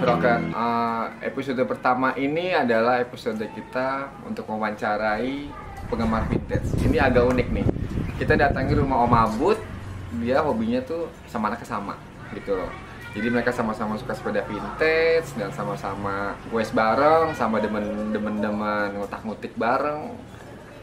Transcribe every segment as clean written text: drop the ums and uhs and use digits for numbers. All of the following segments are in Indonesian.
Broker. Episode pertama ini adalah episode kita untuk mewawancarai penggemar vintage. Ini agak unik nih. Kita datangi rumah Om Abud. Dia hobinya tuh sama anaknya sama gitu loh. Jadi mereka sama-sama suka sepeda vintage dan sama-sama goes bareng, sama demen-demen ngutak-ngutik bareng.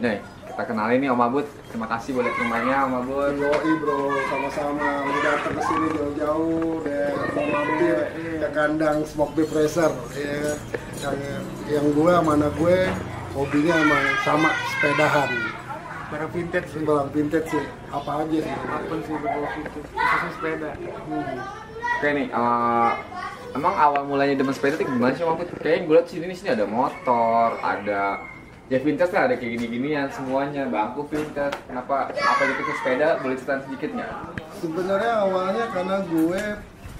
Nih, kita kenalin nih Om Abud. Terima kasih boleh ke rumahnya Om Abud. Yoi bro, sama-sama. Udah datang ke sini jauh-jauh dan mampir ke kandang Smoke Beef Racer. Ya, yang gue sama anak gue hobinya emang sama sepedahan. Barang vintage sih. Barang vintage sih. Apa aja sih? Apapun sih berbau vintage, khususnya sepeda. Oke nih, emang awal mulanya demen sepeda tuh gimana sih Om Abud? Kayaknya gue liat sini ada motor, ada ya vintage lah, ada kayak gini-ginian semuanya, bangku vintage. Kenapa apa gitu ke sepeda? Boleh ceritain sedikit nggak? Sebenarnya awalnya karena gue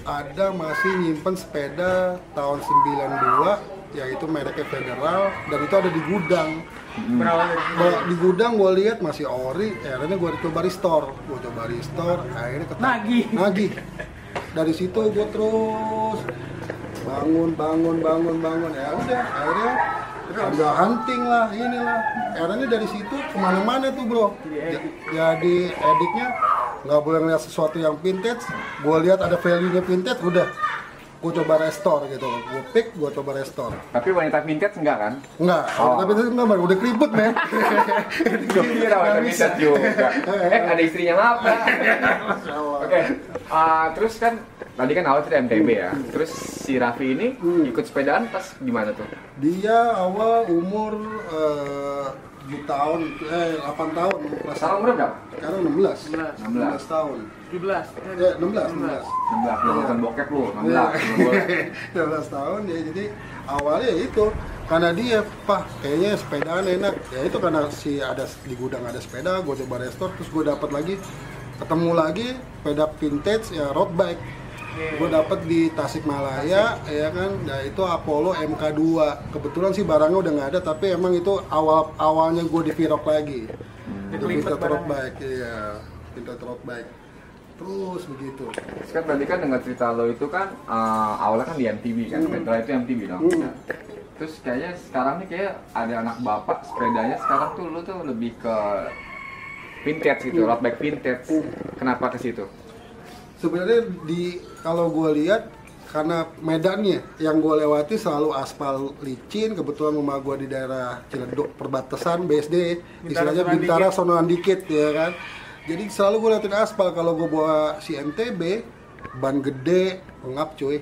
ada masih nyimpen sepeda tahun 92, yaitu mereknya Federal, dan itu ada di gudang. Berawal dari Di gudang gue lihat masih ori, akhirnya gue coba restore, akhirnya nagih. Dari situ gue terus bangun, ya udah, akhirnya ada hunting lah, inilah. Akhirnya dari situ kemana-mana tuh bro. Jadi ediknya nggak boleh ngeliat sesuatu yang vintage. Gue lihat ada value-nya vintage, udah gue coba restore gitu. Gue pick, gue coba restore. Tapi wanita vintage enggak kan? Enggak, tapi itu enggak, udah keribut men. Gue kira wanita vintage juga. Ada istrinya apa? Oke, terus kan tadi kan awal cerita MTB ya. Terus si Raffi ini ikut sepedaan pas gimana tuh? Dia awal umur 8 tahun. Sekarang umur berapa? Sekarang 16 tahun. 17. 16. 16, lu bukan bokep lu, 16. 16 tahun ya, jadi awalnya itu karena dia, Pak, kayaknya sepedaan enak. Ya itu karena ada di gudang ada sepeda, gue coba restore, terus gue dapat lagi, ketemu lagi sepeda vintage ya road bike. Gue dapet di Tasikmalaya, ya kan, nah itu Apollo MK2. Kebetulan sih barangnya udah nggak ada, tapi emang itu awalnya gue di Virok lagi. Itu vintage road bike, iya, vintage road bike. Terus begitu. Kan tadi kan dengar cerita lo itu kan awalnya kan di MTV kan, Petra itu MTV dong. Terus kayaknya sekarang nih kayak ada anak bapak sepedanya sekarang tuh lo tuh lebih ke vintage gitu, road bike vintage. Kenapa ke situ? Sebenarnya kalau gue lihat karena medannya yang gue lewati selalu aspal licin, kebetulan rumah gue di daerah Ciledug perbatasan BSD, istilahnya Bintara Sonoan dikit ya kan. Jadi selalu gue liatin aspal. Kalau gue bawa si MTB, ban gede, ngap cuy.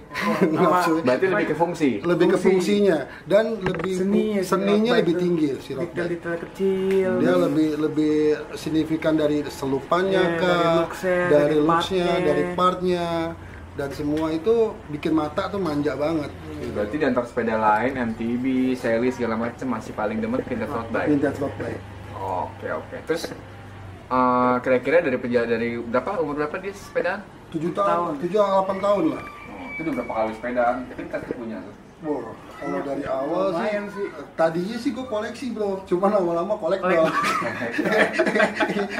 Berarti lebih ke fungsi. Lebih ke fungsinya dan lebih seninya lebih tinggi si road bike. Detail kecil. Dia lebih signifikan dari selupannya dari looksnya, dari partnya, dan semua itu bikin mata tuh manja banget. Berarti di antara sepeda lain, MTB, Sally segala macam masih paling demen vintage road bike. Vintage road bike. Oke. Terus kira-kira dari umur berapa dia sepedaan? 7 tahun, 7-8 tahun lah. Itu udah berapa kali sepedaan? Vintage punya tuh. Wah, kalau dari awal sih, tadinya sih gue koleksi bro, cuman lama-lama kolektor.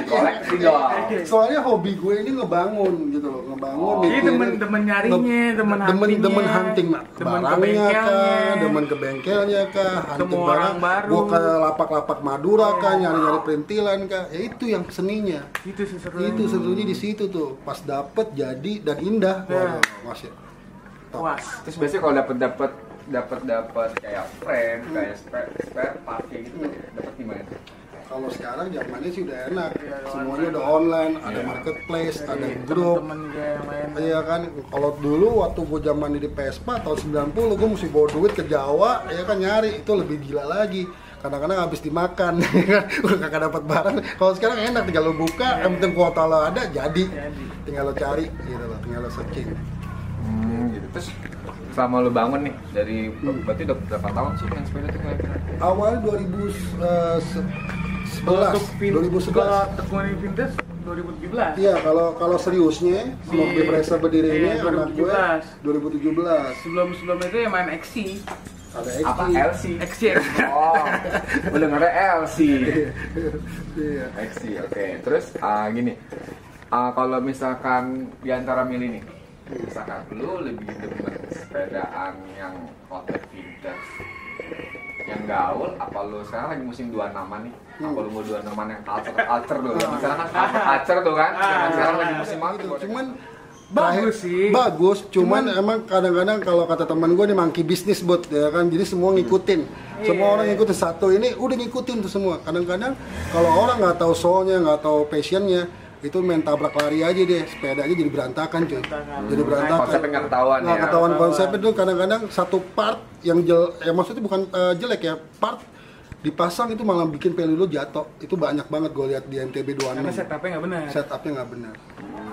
Koleksi dong. Soalnya hobi gue ini ngebangun gitu loh, Jadi temen nyarinya, demen hunting barangnya kah, demen ke bengkelnya kah, hunting barang baru. Gue ke lapak-lapak Madura kah, nyari-nyari perintilan kah, ya itu yang seninya. Itu sesuatu. Itu serunya di situ tuh, pas dapet jadi dan indah. Wah, masih. Puas. Terus biasanya kalau dapat kayak frame, kayak spare part gitu, dapat gimana? Kalau sekarang zamannya sih udah enak, semuanya udah online, ada marketplace, ada grup. Iya kan, kalau dulu waktu gue zaman di Vespa tahun 90, gue mesti bawa duit ke Jawa, ya kan nyari, itu lebih gila lagi. Kadang-kadang habis dimakan, udah kagak dapat barang. Kalau sekarang enak, tinggal lo buka, yang penting kuota lo ada, jadi. Tinggal lo cari, gitu loh, tinggal lo searching. Gitu. Terus selama lu bangun nih dari berarti udah berapa tahun sih main sepeda tuh kira-kira? Awal 2011. Kalau tekunin vintage 2017. Iya, kalau seriusnya Smoke Beef Racer berdirinya anak gue 2017. Sebelum itu ya main XC. Ada XC. Apa LC? XC. Oh, udah dengernya LC. Iya. XC, oke. Terus gini, kalau misalkan di antara milih nih Misalkan lu lebih demen sepedaan yang road bike vintage yang gaul, apa lu sekarang lagi musim 26an nih? Apa lu mau 26an yang culture tuh? Misalkan kan culture tuh kan? Sekarang lagi musim apa tuh? Cuman Bagus sih. Bagus, cuman emang kadang-kadang kalau kata teman gue nih monkey bisnis bot ya kan, jadi semua ngikutin. Semua orang ngikutin satu ini udah ngikutin tuh semua. Kadang-kadang kalau orang nggak tahu soulnya, nggak tau passionnya, itu main tabrak lari aja deh, sepeda aja jadi berantakan cuy. Jadi berantakan. Konsepnya nggak ketahuan Nggak ya. ketahuan konsepnya tuh kadang-kadang satu part yang maksudnya bukan jelek ya, part dipasang itu malah bikin value lo jatuh. Itu banyak banget gue lihat di MTB 26. Karena setupnya nggak benar. Setupnya nggak benar.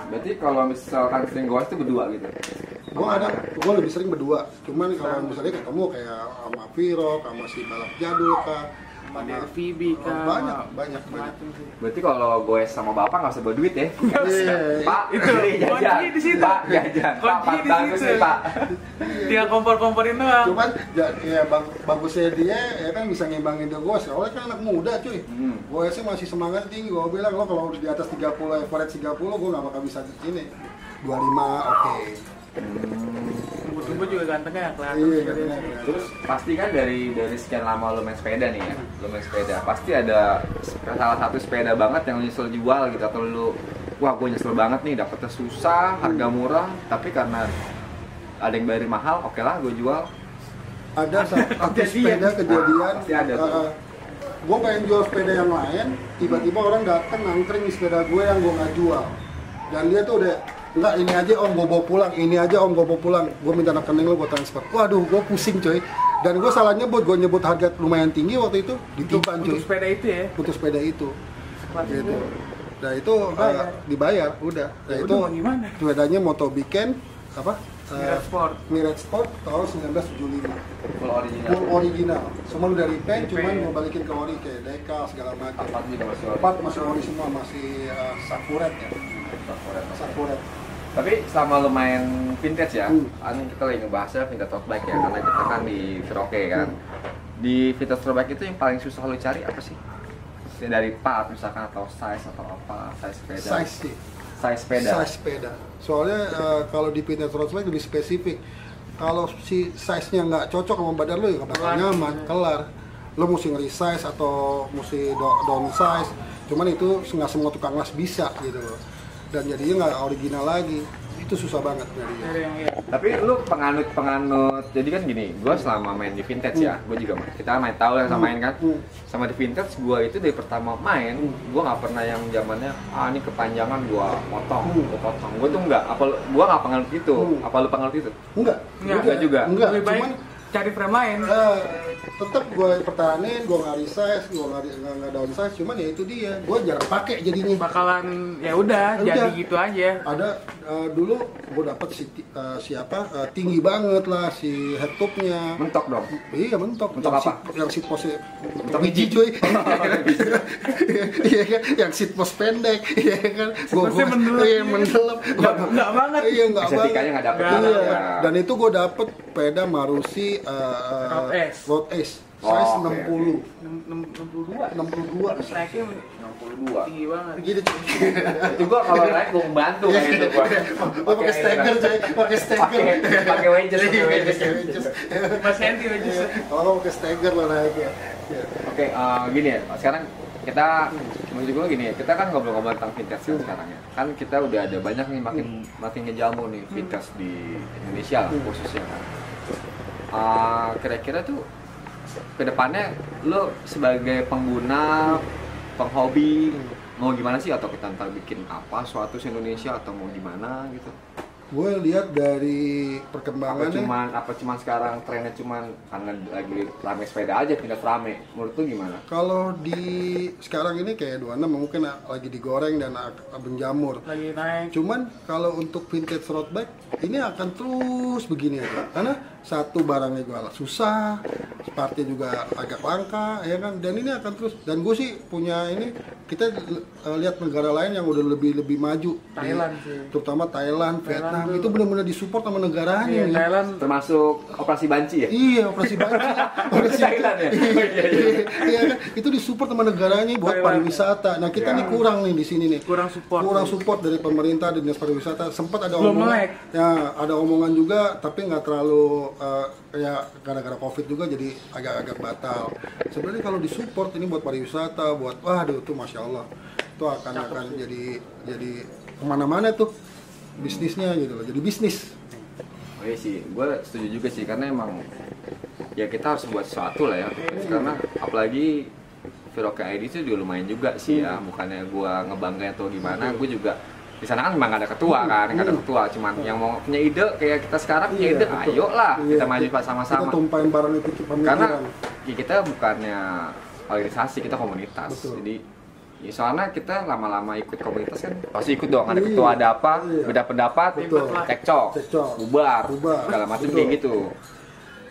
Berarti kalau misalkan sering goes itu berdua gitu? Gue lebih sering berdua. Cuman kalau misalnya ketemu kayak sama Viro, sama si balap jadul kah, Ada FVB kan. banyak. Berarti kalau goes sama bapak nggak usah bawa duit ya? Iya. Pak, Itu, beli jajan. kuncinya di situ. Pak, jajan. Pak, Kuncinya di bagus situ. nih Pak. Tinggal kompor-komporin doang. Cuman ya bagusnya dia ya kan bisa ngimbangin dia gue. Soalnya kan anak muda cuy. Gue sih masih semangat tinggi. Gue bilang lo kalau udah di atas 30, average 30, gue nggak bakal bisa ini. 25 oke. Gue juga gantengnya kelihatan. Iya, gitu. gantengnya. Terus pasti kan dari sekian lama lo main sepeda nih ya, lo main sepeda pasti ada salah satu sepeda banget yang lo nyesel jual gitu, atau lo wah gue nyesel banget nih dapetnya susah, harga murah, tapi karena ada yang bayar mahal, oke lah gue jual. Ada satu sepeda kejadian. Pasti ada tuh. Gue pengen jual sepeda yang lain, tiba-tiba orang datang nangkring di sepeda gue yang gue nggak jual. Dan dia tuh udah, enggak ini aja om gue bawa pulang, ini aja om gue bawa pulang. Gue minta rekening lo gue transfer. Waduh, gue pusing coy. Dan gue salah nyebut, gue nyebut harga lumayan tinggi waktu itu, ditipan coy. Untuk sepeda itu ya. Untuk sepeda itu. Gitu. Nah itu Dibayar. dibayar, udah. Nah Ya itu udah, mau gimana? sepedanya Moto Weekend, apa? Mirage Sport. Mirage Sport tahun 1975. Full original. Full original. Semua udah repaint, Repaint. cuman mau balikin ke ori kayak dekal segala macam. Empat juga masih ori. Empat masih ori semua, masih sakuret ya. Sakuret. Tapi selama lo main vintage ya, kan kita lagi ngebahasnya vintage road bike ya, karena kita kan di Viroke kan. Di vintage road bike itu yang paling susah lo cari apa sih? Dari part misalkan, atau size atau apa, size sepeda. Size sih. Size sepeda. Size sepeda. Soalnya kalau di vintage road bike lebih spesifik. Kalau si size-nya nggak cocok sama badan lo ya nggak bakal nyaman, kelar. Lo mesti nge-resize atau mesti downsize. Cuman itu nggak semua tukang las bisa gitu loh. Dan jadinya nggak original lagi. Itu susah banget jadinya. Dari yang ya. Tapi lu penganut, jadi kan gini, gue selama main di vintage ya, gue juga kita main tahu yang sama main kan, sama di vintage gue itu dari pertama main, gue nggak pernah yang zamannya ini kepanjangan gue potong, gue tuh enggak, gue nggak penganut itu, apa lu penganut itu? Enggak. Enggak juga. Enggak, Lebih baik cuman cari frame lain. tetap gue pertahanin, gue nggak resize, gue nggak downsize, cuman ya itu dia, gue jarang pakai jadinya. Bakalan ya udah jadi gitu aja. Ada dulu gue dapet tinggi banget lah si headtopnya. Mentok dong. Iya mentok. Mentok Yang apa? yang seat postnya Mentok biji cuy. Iya kan, yang seat post pendek, iya kan. Postnya mendelep. Iya mendelep. Enggak banget. Iya enggak banget. Estetikanya nggak dapet. Iya. Ya. Dan itu gue dapet sepeda Marusi Road Ace. Size Oh, oke, 60. 62. 62. Naiknya 62. tinggi banget. Gitu cuy. Itu gua kalau naik gua membantu kayak gitu gua. Oh, pakai steger coy, pakai steger. Pakai wedges, pakai wedges. 5 cm aja. Oh, pakai steger lah naiknya. Iya. Oke, gini ya. Sekarang kita menurut gue gini ya, kita kan ngobrol-ngobrol tentang vintage kan sekarang ya. Kan kita udah ada banyak nih makin ngejamu nih vintage di Indonesia lah khususnya kan. Kira-kira tuh kedepannya lo sebagai pengguna, penghobi mau gimana sih, atau kita ntar bikin apa suatu di Indonesia atau mau gimana gitu? Gue lihat dari perkembangannya. Apa cuman sekarang trennya cuman karena lagi rame sepeda aja pindah rame. Menurut lu gimana? Kalau di sekarang ini kayak 26 mungkin lagi digoreng dan menjamur. Lagi naik. Cuman kalau untuk vintage road bike ini akan terus begini aja. Karena satu barangnya juga susah, partnya juga agak langka, ya kan. Dan ini akan terus. Dan gue sih punya ini, kita lihat negara lain yang udah lebih maju. Thailand sih. Terutama Thailand, Vietnam, tuh. itu benar-benar disupport sama negaranya. Iya, nih. Thailand Termasuk operasi banci ya? Iya, operasi banci. Operasi Thailand ya? Iya kan, itu disupport sama negaranya buat Thailand, pariwisata. Nah kita nih kurang nih di sini nih. kurang support. Kurang support dari pemerintah dan dinas pariwisata. Sempat ada Belum omongan, melek. ya ada omongan juga, tapi nggak terlalu ya gara-gara COVID juga jadi agak-agak batal. Sebenarnya kalau disupport ini buat pariwisata, buat waduh tuh masya Allah, itu akan jadi kemana-mana tuh bisnisnya gitu loh, jadi bisnis. Oh iya sih, gue setuju juga sih karena emang ya kita harus buat sesuatu lah ya, karena apalagi Viroke ID itu juga lumayan juga sih ya, bukannya gue ngebanggain atau gimana, gue juga di sana kan memang gak ada ketua kan, nggak ada ketua, cuman yang mau punya ide kayak kita sekarang punya ide, ayo lah kita maju sama-sama. Kita tumpahin barang itu pemikiran. Karena ya kita bukannya organisasi, kita komunitas. Betul. Jadi ya soalnya kita lama-lama ikut komunitas kan pasti ikut dong, ada ketua, ada apa, Iya. beda pendapat, Betul. cekcok, Cekcok. bubar, Bubar. segala macam Betul. kayak gitu.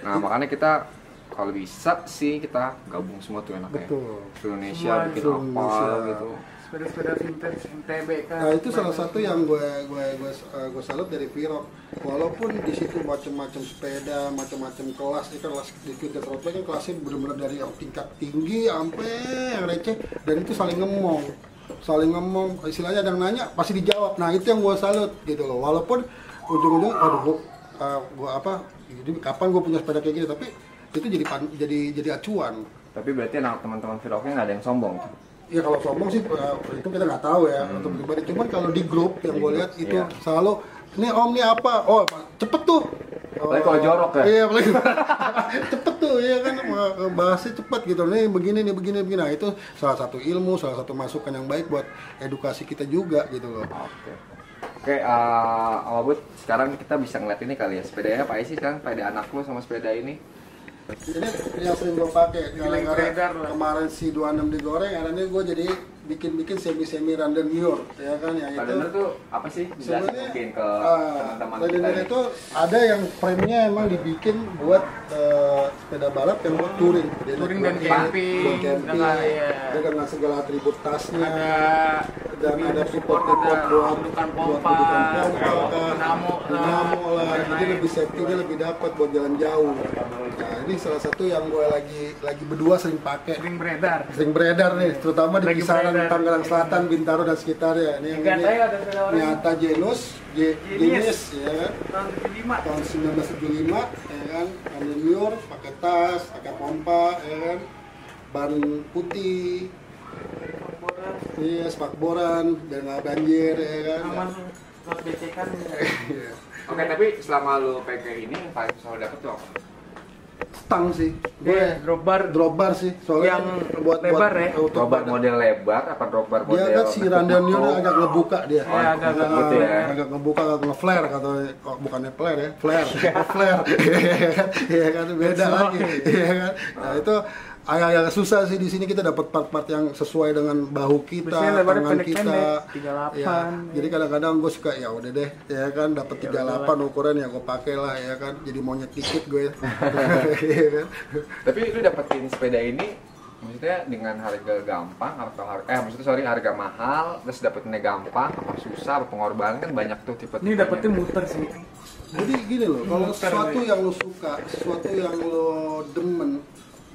Nah makanya kita kalau bisa sih kita gabung semua tuh enaknya. Betul. Indonesia Semua bikin seluruh apa Indonesia. gitu. sepeda-sepeda vintage MTB kan. Nah itu salah satu yang gue salut dari Virok. Walaupun di situ macam-macam sepeda, macam-macam kelas, ini kan kelas di Vintage Road Bike kan kelasnya benar-benar dari yang tingkat tinggi sampai yang receh, dan itu saling ngomong, istilahnya ada yang nanya pasti dijawab. Nah itu yang gue salut gitu loh. Walaupun ujung-ujung, aduh gue apa, jadi kapan gue punya sepeda kayak gini, tapi itu jadi acuan. Tapi berarti anak teman-teman Viroknya nggak ada yang sombong. Ya kalau sombong sih itu kita nggak tahu ya untuk pribadi. Cuman kalau di grup yang gue lihat itu Iya. selalu ini om ini apa? Oh cepet tuh. Apalagi kalau jorok ya? Iya apalagi cepet tuh ya kan bahasnya cepet gitu. Nih begini. Nah itu salah satu ilmu, salah satu masukan yang baik buat edukasi kita juga gitu loh. Oke, Om Abud, sekarang kita bisa ngeliat ini kali ya, sepedanya apa sih sekarang, sepeda anak lu sama sepeda ini? Ini yang sering gue pakai Yang beredar lah. kemarin si 26 digoreng, akhirnya gue jadi bikin semi random mur ya kan yang itu. Padahal tuh apa sih? Jelasin Sebenarnya mungkin ke teman-teman kita Random ini. itu ada yang frame-nya emang dibikin buat sepeda balap yang buat touring. Dia Touring buat dan camping, buat camping. dengan, iya. Dia dengan segala atribut tasnya. Ada Dan ada support ada buat dudukan buat pompa, dudukan pompa, dinamo lah. Jadi lain-lain. lebih safety-nya lebih dapat buat jalan jauh. Nah, ini salah satu yang gue lagi berdua sering pakai. sering beredar. Nih, terutama di Lagi kisaran beredar. Tangerang Selatan, Bintaro dan sekitarnya. Ini yang Ingat ini saya ada sepeda orang Nyata Genus, Genis ya kan. tahun 75. Tahun 1975 ya kan, random mur, pakai tas, pakai pompa ya kan, ban putih, iya spakboran biar nggak banjir ya kan. Aman buat becekan. Iya. Oke, tapi selama lu pakai ini yang paling selalu dapet tuh apa? Stang sih, Iya, drop bar. drop bar sih, soalnya Yang buat lebar ya? untuk Drop bar badan. model lebar apa drop bar model? Dia kan si random mur agak ngebuka dia. Oh, agak ngebut ya. Agak ngebuka, agak nge-flare kata bukannya flare ya, flare, flare, iya kan beda lagi, iya kan. Nah itu agak susah sih di sini kita dapat part-part yang sesuai dengan bahu kita, Biasanya lebarnya tangan kita. pendek-pendek, 38. Ya, jadi kadang-kadang gue suka ya udah deh, ya kan dapat 38 ukuran ya gue pakai lah ya kan, jadi monyet dikit gue. Iya kan. Tapi lu dapetin sepeda ini maksudnya dengan harga gampang atau harga mahal, terus dapetinnya gampang apa susah, apa pengorbanan kan banyak tuh tipe. Ini dapetnya muter sih. Jadi gini loh, kalau Muter, sesuatu gue. yang lo suka, sesuatu yang lo demen,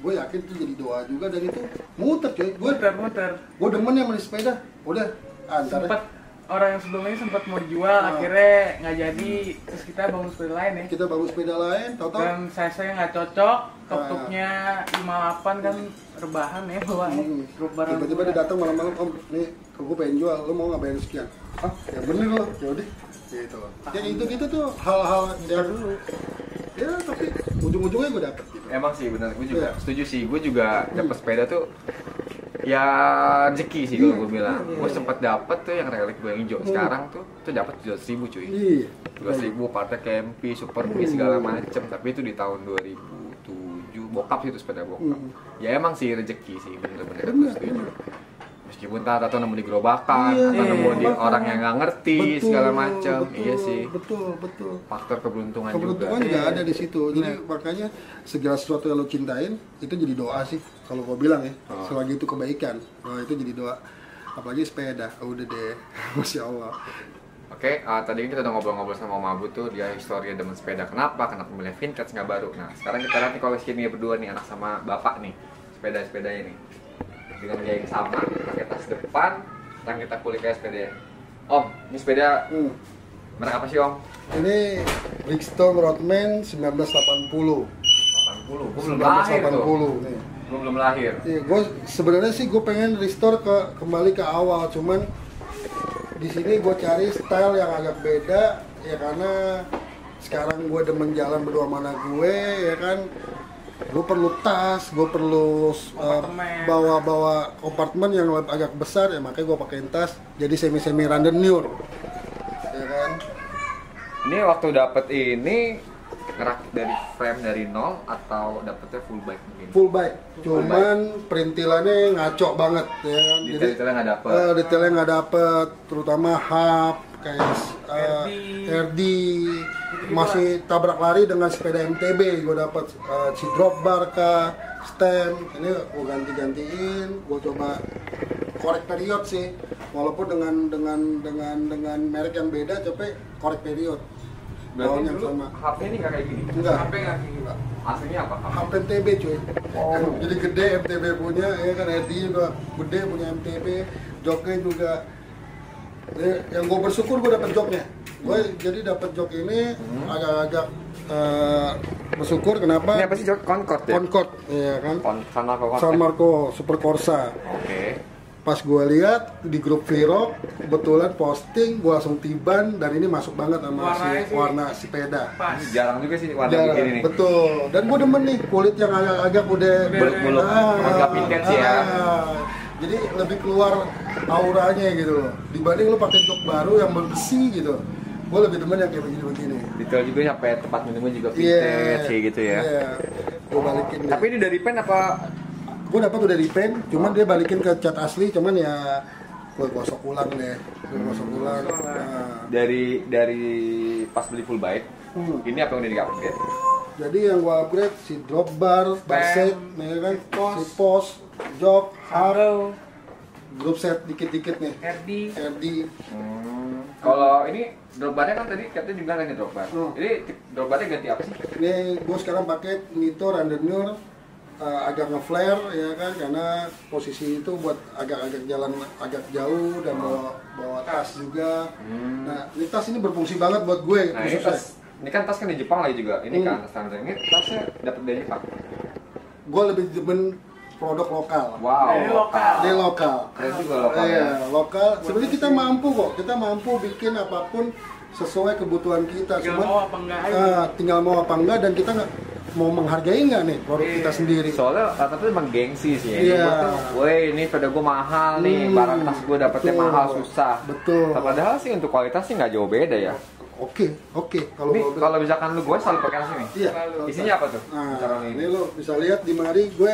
gue yakin itu jadi doa juga, dan itu muter cuy. Muter. Gue demen yang beli sepeda, udah antar Sempat orang yang sebelumnya sempat mau dijual, akhirnya nggak jadi. Terus kita bangun sepeda lain ya. kita bangun sepeda lain, tau-tau Dan saya nggak cocok, tok-toknya 58 kan rebahan ya bawahnya. Drop barang. tiba-tiba dia datang malam-malam, om nih gue pengen jual, lo mau nggak bayar sekian? Ah, ya bener lo, yaudah gitu loh. Yang itu tuh hal-hal yang dulu ya, tapi ujung-ujungnya gue dapet gitu. Emang sih benar, gue juga Iya. setuju sih. Gue juga dapet sepeda tuh ya rezeki sih kalau gue bilang. Gue sempat dapet tuh yang relic gue yang hijau. Sekarang tuh dapat 17.000 cuy. Iya. 12.000 partai Kempi, Super B segala macem. Tapi itu di tahun 2007. Bokap sih itu sepeda bokap. Ya emang sih rezeki sih, bener-bener gue setuju. Meskipun atau nemu di gerobakan, Iya, atau nemu di gerobakan. orang yang nggak ngerti segala macam. Iya sih. Betul. Faktor keberuntungan Keberuntungan juga. juga ada di situ. Jadi makanya segala sesuatu yang lo cintain itu jadi doa sih. Kalau gue bilang ya, selagi itu kebaikan, itu jadi doa. Apalagi sepeda, udah deh, masya Allah. Oke, tadi kita udah ngobrol-ngobrol sama Om Abu tuh, dia historia demen sepeda. Kenapa milih vintage nggak baru? Nah, sekarang kita lihat nih koleksi ini berdua nih, anak sama bapak nih, sepeda-sepedanya nih. Dengan gaya yang sama, pakai tas depan, sekarang kita kulik kayak sepeda. Om, ini sepeda merek apa sih Om? Ini Bridgestone Roadman 1980. 80, gue belum lahir tuh. 1980 nih. Gue belum lahir. Iya, gue sebenarnya sih gue pengen restore kembali ke awal, cuman di sini gue cari style yang agak beda ya, karena sekarang gue demen jalan berdua mana gue ya kan, gue perlu tas, gue perlu bawa kompartemen yang agak besar ya, makanya gue pakein tas jadi semi randonneur ya kan. Ini waktu dapet ini ngerakit dari frame dari nol atau dapetnya full bike mungkin? Full bike, cuman perintilannya ngaco banget ya kan. Detail-detailnya nggak dapet. Detailnya nggak dapet, terutama hub kayak RD, masih tabrak lari dengan sepeda MTB. Gue dapet si drop bar kah, stem, ini gue ganti-gantiin, gue coba korek period sih, walaupun dengan merek yang beda, coba korek period. Berarti yang dulu sama. HP ini nggak kayak gini? Enggak. HP nggak kayak gitu. Aslinya apa? Hub MTB cuy. Jadi gede MTB punya, ya kan RD juga gede punya MTB, joknya juga. Yang gue bersyukur gue dapet joknya. Gue jadi dapet jok ini agak-agak bersyukur. Kenapa? Ini apa sih jok? Concord ya? Concord, ya kan. San Marco Super Corsa. Oke. Pas gue lihat di grup Vlog, kebetulan posting, gue langsung tiban, dan ini masuk banget sama warna sepeda. Pas. Jarang juga sih warna Jarang, begini nih. betul. Dan gue demen nih kulit yang agak udah Buluk-buluk, agak vintage ya. Jadi lebih keluar auranya gitu loh. Dibanding lo pakai jok baru yang bersih gitu. Gue lebih demen yang kayak begini-begini. Detail juga sampai tempat minumnya juga vintage kayak gitu ya. Iya. Gue balikin. Tapi ini dari pen apa? Gue dapat udah di pen, cuman dia balikin ke cat asli, cuman ya gue gosok ulang deh. Nah. Dari pas beli full bike, ini apa yang udah di-upgrade? Jadi yang gue upgrade si drop bar, set, ya kan, si pos, jok, hub, group set dikit-dikit nih. RD. Kalau ini drop barnya kan tadi katanya juga ini drop bar. Ini drop barnya ganti apa sih? Ini gue sekarang pakai Nito Randonneur, agak nge-flare ya kan, karena posisi itu buat agak-agak jalan agak jauh dan bawa tas juga. Nah, ini tas ini berfungsi banget buat gue. Nah, ini kan tas kan di Jepang lagi juga. Ini kan standar. Ini tasnya dapat dari Jepang. Gue lebih demen produk lokal. Wow. Ini lokal. Keren juga lokal. Iya, lokal. Sebenarnya kita mampu kok. Kita mampu bikin apapun sesuai kebutuhan kita. Tinggal mau apa enggak, dan kita mau menghargai nggak nih produk kita sendiri. Soalnya rata-rata emang gengsi sih ya. Iya. Woi, ini sepeda gue mahal nih, barang tas gue dapetnya mahal susah. Betul. Padahal sih untuk kualitas sih nggak jauh beda ya. Oke. Kalau misalkan lu gue selalu pakai tas ini. Iya. Isinya apa tuh? Nah, ini lo bisa lihat di mari gue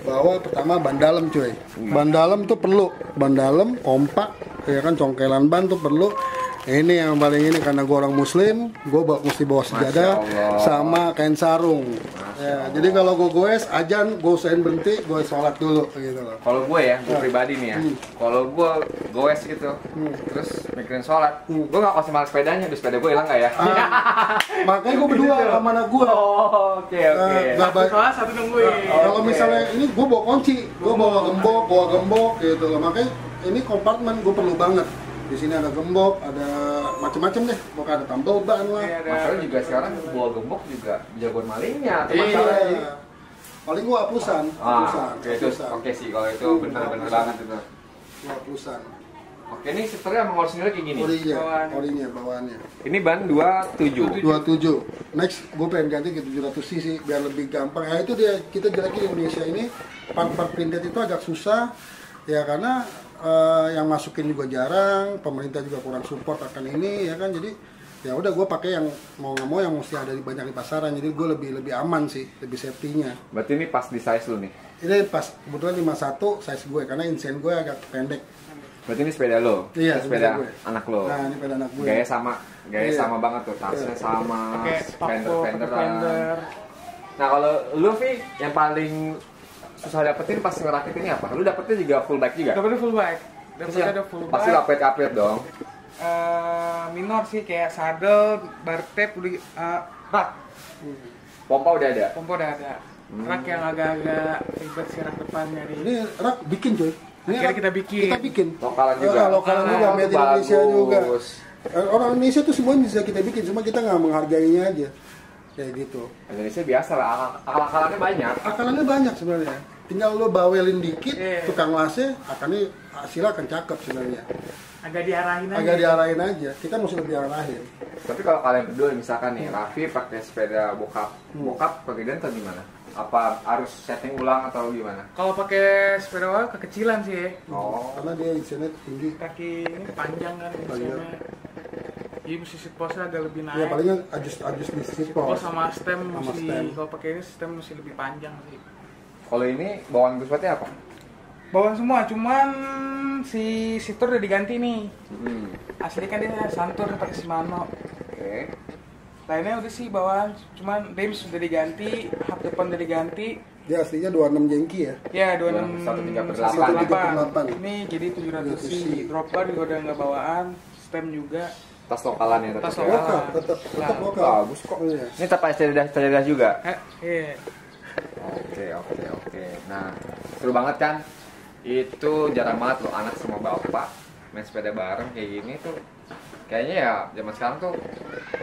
bawa pertama ban dalam cuy. Ban dalam tuh perlu. Ban dalam kompak, ya kan, congkelan ban tuh perlu. Ini yang paling ini, karena gue orang muslim, gue mesti bawa sejadah sama kain sarung. Ya, jadi kalau gue goes, ajan gue usahain berhenti, gue sholat dulu gitu loh. Kalau gue ya, gue pribadi nih ya, kalau gue goes gitu, terus mikirin sholat, gue gak kasih malas sepedanya, udah sepeda gue hilang gak ya? Makanya gue berdua sama anak gue. Oke. Satu nungguin. Kalau misalnya ini gue bawa kunci, gue bawa gembok gitu loh. Makanya ini kompartemen gue perlu banget. Di sini ada gembok, ada macam-macam deh. Pokoknya ada tambal ban lah. Masalahnya juga sekarang bawa gembok juga jagoan malingnya. Masalahnya. Paling gua hapusan. Oke sih, kalau itu bener-bener banget itu. Hapusan. Oke, ini sebenarnya emang originalnya kayak gini. Orinya bawaannya. Ini ban 27. 27. Next, gue pengen ganti ke 700 cc biar lebih gampang. Ya itu dia, kita jeleknya di Indonesia ini part-part printed itu agak susah. Ya karena yang masukin juga jarang, pemerintah juga kurang support akan ini ya kan, jadi ya udah gue pakai yang mau nggak mau yang mesti ada di banyak di pasaran, jadi gue lebih aman sih, lebih safety-nya. Berarti ini pas di size lu nih? Ini pas kebetulan 51 size gue karena insen gue agak pendek. Berarti ini sepeda lo? Iya, sepeda gue. anak lo? Nah, ini sepeda anak gue. Gaya sama Iya. sama banget tuh, tasnya sama, Pakai fender. fender. Nah kalau lu Vi, yang paling susah dapetin pas ngerakit ini apa? Lu dapetnya juga full bike juga? Dapetnya full bike. Terus Dapetnya ya, ada full pasti bike. upgrade dong. Minor sih kayak saddle, bar tape, rak. Pompa udah ada? Pompa udah ada. Rak yang agak-agak ribet sih rak depannya di. Ini rak bikin coy. Ini Akhirnya rak kita bikin. Kita bikin. Lokalan juga? Lokalan juga, made in Indonesia bagus. juga. Orang Indonesia tuh semuanya bisa kita bikin, cuma kita nggak menghargainya aja. Kayak gitu. Indonesia biasa lah, akal-akalannya banyak. Akalannya banyak sebenarnya. Tinggal lo bawelin dikit, Iya. tukang lasnya hasilnya akan cakep sebenarnya. Agak diarahin aja. Agak diarahin aja. Kita mesti lebih arahin. Tapi kalau kalian berdua misalkan nih, Raffi pakai sepeda bokap kegedean atau gimana? Apa harus setting ulang atau gimana? Kalau pakai sepeda wal kekecilan sih. Oh, Karena dia insennya tinggi. Kaki ini panjang kan Panjang. misalnya. Jadi mesti seat post-nya agak lebih naik. Ya palingnya adjust di seat Post post. sama stem Sama mesti stem. kalau pakai ini stem mesti lebih panjang sih. kalau ini bawaan Guswatnya apa? Bawaan semua, cuman si situr udah diganti nih. Hmm. Asli kan dia Santur pakai Shimano. Oke. Lainnya udah sih bawaan, cuman rims sudah diganti, hak depan udah diganti. Dia aslinya 26 jengki ya. Ya 26 138. Ini jadi 700 sih. Drop bar juga udah nggak bawaan, stem juga. Tas lokalan ya Tas tetap ya? lokal. Lokal, tetap lokal. Bagus kok. Iya. Ini tetap cerdas juga. Iya. Oke. Nah, seru banget kan? Itu jarang banget loh anak sama bapak main sepeda bareng kayak gini tuh. Kayaknya ya zaman sekarang tuh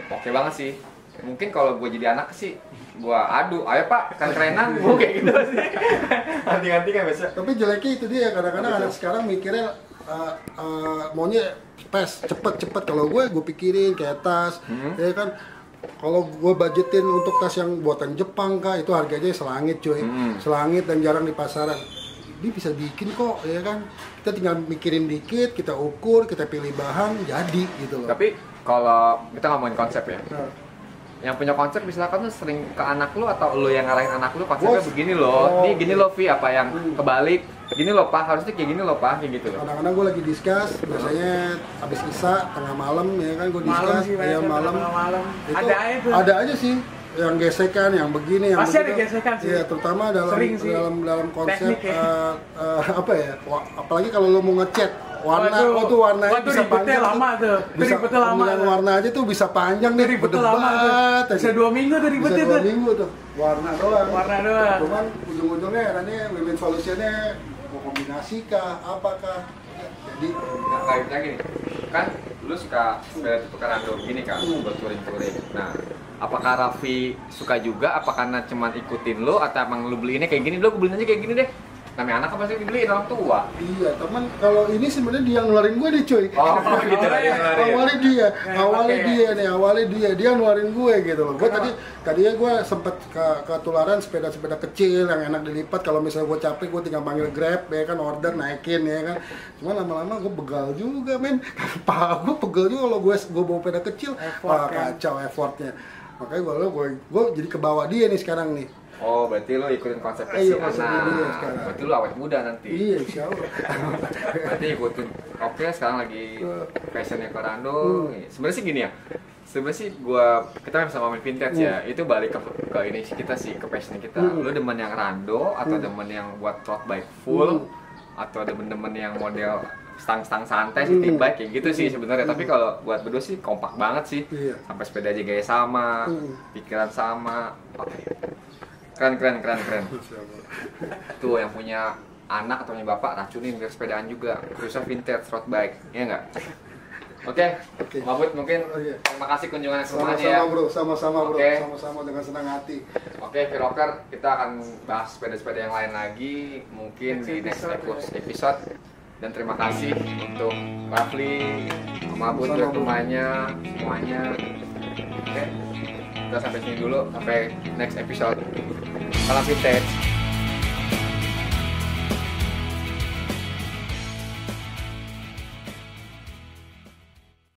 oke banget sih. Mungkin kalau gue jadi anak sih, gue adu, ayo pak, kerenan gue kayak gitu sih. Ganti-ganti kan biasa. Tapi jeleknya itu dia, kadang-kadang anak sekarang mikirnya maunya cepet. Kalau gue pikirin kayak tas, ya kan. Kalau gue budgetin untuk tas yang buatan Jepang kah, itu harganya selangit cuy, selangit dan jarang di pasaran. Dia bisa bikin kok, ya kan. Kita tinggal mikirin dikit, kita ukur, kita pilih bahan, jadi gitu loh. Tapi kalau kita ngomongin konsep ya, Nah, yang punya konsep misalkan tuh sering ke anak lu atau lu yang ngarahin anak lu konsepnya Bos. begini loh, Oh. nih gini loh Vi, apa yang kebalik, gini loh pak, harusnya kayak gini loh pak, kayak gitu loh. kadang-kadang gue lagi discuss, biasanya habis isya tengah malam ya kan gue Malam discuss, sih, ya malam. malam. Itu Ada aja tuh. ada aja sih yang gesekan, yang begini, yang Pasti ada begitu. gesekan sih. Iya, terutama Sering sih. dalam konsep Teknik ya. apa ya? Apalagi kalau lo mau ngecat warna, tuh warnanya Waduh, bisa ribetnya panjang. lama tuh. Bisa Ribetnya lama pemilihan tuh. warna aja tuh bisa panjang nih, Ribetnya lama tuh. berdebat Bisa aja. 2 minggu tuh Bisa ribetnya 2 tuh. minggu tuh. Warna doang. Warna doang. Cuman ujung-ujungnya nanti win-win solutionnya mau kombinasi kah, apakah? Jadi Nah kayak misalnya gini, kan lu suka sepeda tipe random gini kan, buat touring-touring. Nah, apakah Raffi suka juga? Apa karena cuman ikutin lu atau emang lu beliinnya kayak gini? Lu beliin aja kayak gini deh. Namanya anak apa sih dibeliin orang tua? iya, teman kalau ini sebenarnya dia ngeluarin gue nih cuy. Oh gitu lah dia ngeluarin. Awalnya dia ngeluarin gue gitu loh. Gue tadinya gue sempet ketularan sepeda kecil yang enak dilipat. Kalau misalnya gue capek gue tinggal panggil Grab ya kan, order naikin ya kan. Cuma lama-lama gue begal juga men. Paha gue pegel juga kalau gue bawa sepeda kecil. Effort, kan? Kacau effortnya. Makanya gue jadi ke bawah dia nih sekarang nih. Oh berarti lu ikutin konsepnya Iya, si konsepnya anak. dia sekarang. Berarti lu awet muda nanti. Iya, insya Allah. Berarti ikutin. Oke sekarang lagi fashionnya ke rando. Sebenarnya sih gini ya. Sebenarnya sih kita memang sama main vintage ya. Itu balik ke ini sih kita sih, ke passion kita. Lu demen yang rando atau demen yang buat road bike full atau demen-demen yang model stang-stang santai city bike kayak gitu sih sebenarnya. Tapi kalau buat berdua sih kompak banget sih. Iya. Sampai sepeda aja gaya sama, pikiran sama. Oke. Keren. Tuh yang punya anak atau punya bapak racunin biar sepedaan juga. Khususnya vintage road bike, ya nggak? Oke. Mabut mungkin Oh, iya. terima kasih kunjungan ke rumahnya ya. Sama-sama bro, Oke. sama-sama dengan senang hati. Oke, Viroker, kita akan bahas sepeda-sepeda yang lain lagi mungkin di next episode. Dan terima kasih untuk Rafli, Mabut ke rumahnya, semuanya. Oke. Kita sampai sini dulu, sampai next episode. Salam vintage.